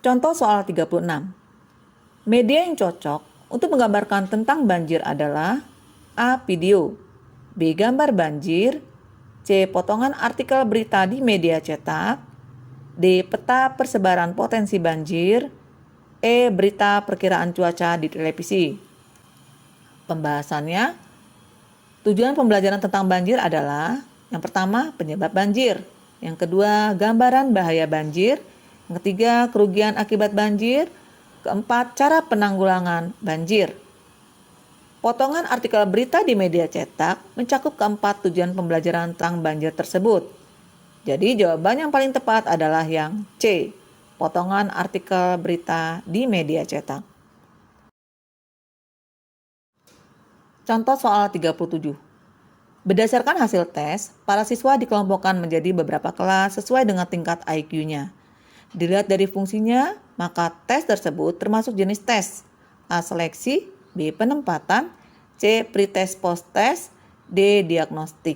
Contoh soal 36. Media yang cocok untuk menggambarkan tentang banjir adalah A. Video, B. Gambar banjir, C. Potongan artikel berita di media cetak, D. Peta persebaran potensi banjir, E. Berita perkiraan cuaca di televisi. Pembahasannya, tujuan pembelajaran tentang banjir adalah yang pertama, penyebab banjir, yang kedua, gambaran bahaya banjir, yang ketiga, kerugian akibat banjir, keempat, cara penanggulangan banjir. Potongan artikel berita di media cetak mencakup keempat tujuan pembelajaran tentang banjir tersebut. Jadi jawaban yang paling tepat adalah yang C, potongan artikel berita di media cetak. Contoh soal 37. Berdasarkan hasil tes, para siswa dikelompokkan menjadi beberapa kelas sesuai dengan tingkat IQ-nya. Dilihat dari fungsinya, maka tes tersebut termasuk jenis tes. A. Seleksi, B. Penempatan, C. Pretest post-test, D. Diagnostik.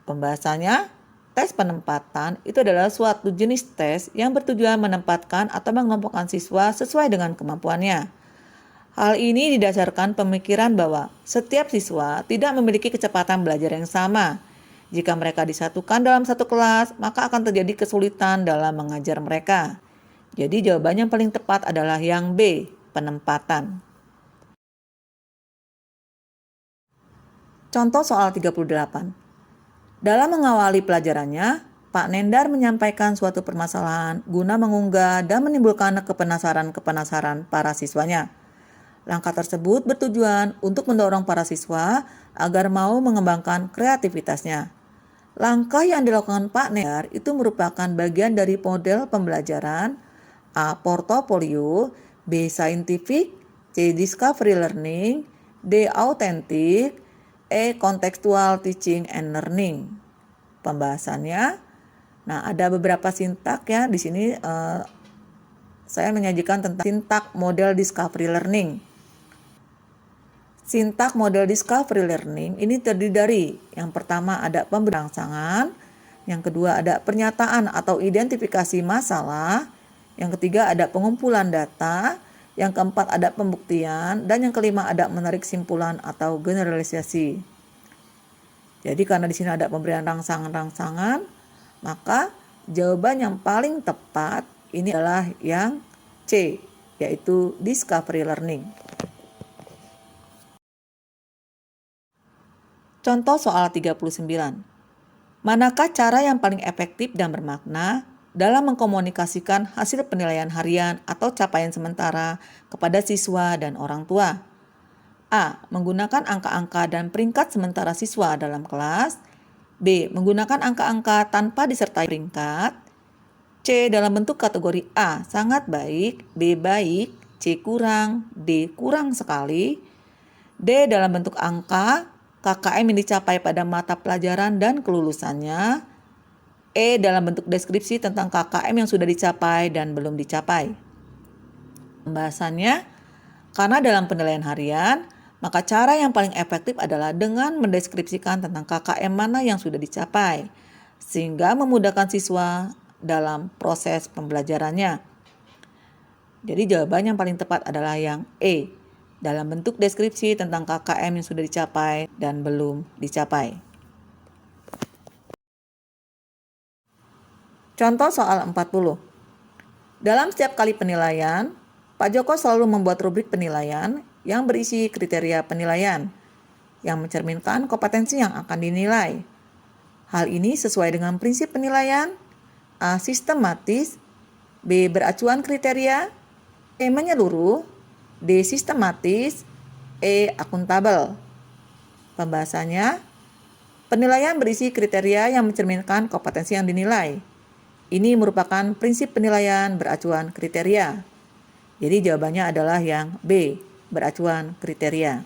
Pembahasannya, tes penempatan itu adalah suatu jenis tes yang bertujuan menempatkan atau mengelompokkan siswa sesuai dengan kemampuannya. Hal ini didasarkan pemikiran bahwa setiap siswa tidak memiliki kecepatan belajar yang sama. Jika mereka disatukan dalam satu kelas, maka akan terjadi kesulitan dalam mengajar mereka. Jadi jawaban yang paling tepat adalah yang B, penempatan. Contoh soal 38. Dalam mengawali pelajarannya, Pak Nendar menyampaikan suatu permasalahan guna mengunggah dan menimbulkan kepenasaran para siswanya. Langkah tersebut bertujuan untuk mendorong para siswa agar mau mengembangkan kreativitasnya. Langkah yang dilakukan Pak Nendar itu merupakan bagian dari model pembelajaran A. Portofolio, B. Scientific, C. Discovery Learning, D. Authentic, E. Contextual Teaching and Learning. Pembahasannya, nah ada beberapa sintak ya di sini. Saya menyajikan tentang sintak model Discovery Learning. Sintak model Discovery Learning ini terdiri dari yang pertama ada pemberian rangsangan, yang kedua ada pernyataan atau identifikasi masalah, yang ketiga ada pengumpulan data, yang keempat ada pembuktian, dan yang kelima ada menarik simpulan atau generalisasi. Jadi karena di sini ada pemberian rangsangan-rangsangan, maka jawaban yang paling tepat ini adalah yang C, yaitu Discovery Learning. Contoh soal 39. Manakah cara yang paling efektif dan bermakna dalam mengkomunikasikan hasil penilaian harian atau capaian sementara kepada siswa dan orang tua? A. Menggunakan angka-angka dan peringkat sementara siswa dalam kelas. B. Menggunakan angka-angka tanpa disertai peringkat. C. Dalam bentuk kategori A. Sangat baik, B. Baik, C. Kurang, D. Kurang sekali. D. Dalam bentuk angka, KKM yang dicapai pada mata pelajaran dan kelulusannya. E. Dalam bentuk deskripsi tentang KKM yang sudah dicapai dan belum dicapai. Pembahasannya, karena dalam penilaian harian, maka cara yang paling efektif adalah dengan mendeskripsikan tentang KKM mana yang sudah dicapai, sehingga memudahkan siswa dalam proses pembelajarannya. Jadi jawaban yang paling tepat adalah yang E, dalam bentuk deskripsi tentang KKM yang sudah dicapai dan belum dicapai. Contoh soal 40. Dalam setiap kali penilaian, Pak Joko selalu membuat rubrik penilaian yang berisi kriteria penilaian yang mencerminkan kompetensi yang akan dinilai. Hal ini sesuai dengan prinsip penilaian A. Sistematis, B. Beracuan kriteria, C. Menyeluruh, D. Sistematis, E. Akuntabel. Pembahasannya, penilaian berisi kriteria yang mencerminkan kompetensi yang dinilai. Ini merupakan prinsip penilaian beracuan kriteria. Jadi jawabannya adalah yang B, beracuan kriteria.